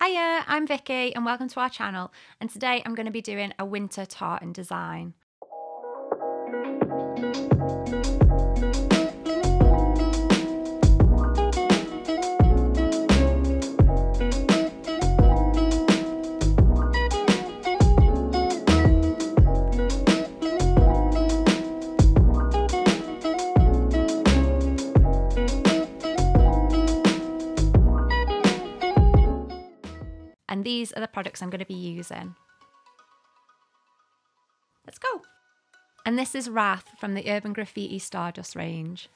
Hiya, I'm Vicky and welcome to our channel, and today I'm going to be doing a winter tartan design. And these are the products I'm going to be using. Let's go. And this is Wrath from the Urban Graffiti Stardust range.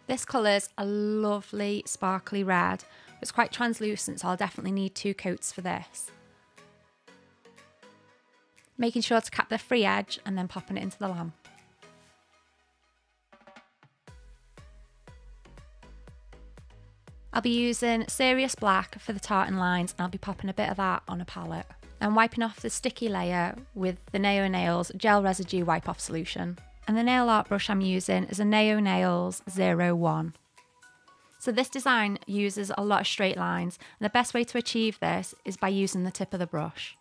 This colour's a lovely sparkly red. It's quite translucent, so I'll definitely need 2 coats for this. Making sure to cap the free edge and then popping it into the lamp. I'll be using Serious Black for the tartan lines, and I'll be popping a bit of that on a palette. And wiping off the sticky layer with the Naio Nails gel residue wipe off solution. And the nail art brush I'm using is a Naio Nails 01. So this design uses a lot of straight lines, and the best way to achieve this is by using the tip of the brush.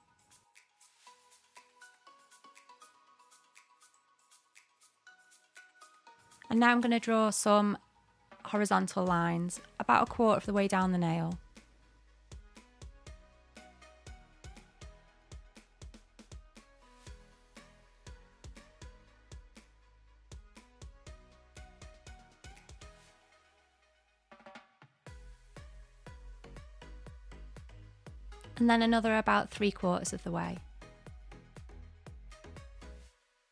And now I'm going to draw some horizontal lines about 1/4 of the way down the nail. And then another about 3/4 of the way.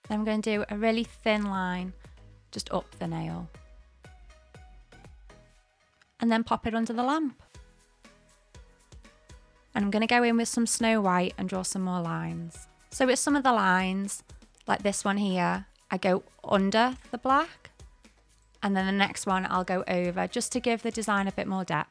Then I'm going to do a really thin line just up the nail. And then pop it under the lamp. And I'm going to go in with some Snow White and draw some more lines. So with some of the lines, like this one here, I go under the black, and then the next one I'll go over just to give the design a bit more depth.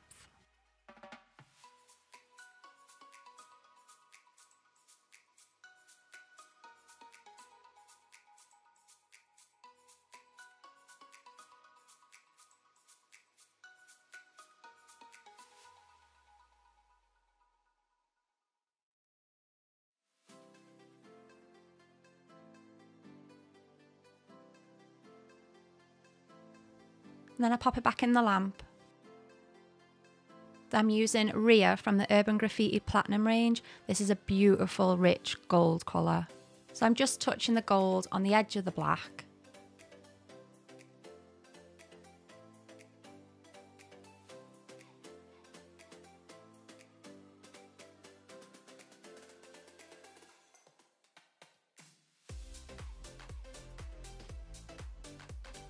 And then I pop it back in the lamp. I'm using Rhea from the Urban Graffiti Platinum range. This is a beautiful rich gold colour. So I'm just touching the gold on the edge of the black.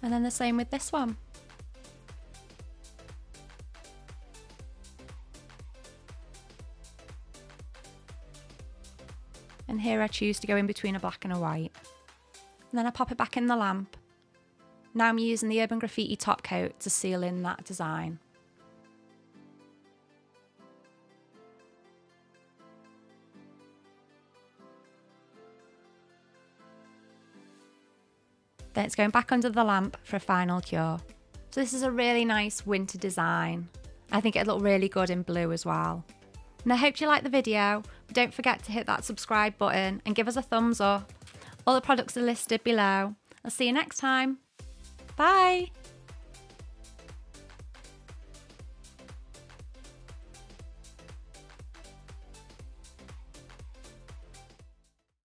And then the same with this one. And here I choose to go in between a black and a white. And then I pop it back in the lamp. Now I'm using the Urban Graffiti top coat to seal in that design. Then it's going back under the lamp for a final cure. So this is a really nice winter design. I think it'll look really good in blue as well. And I hope you liked the video, but don't forget to hit that subscribe button and give us a thumbs up. All the products are listed below. I'll see you next time. Bye!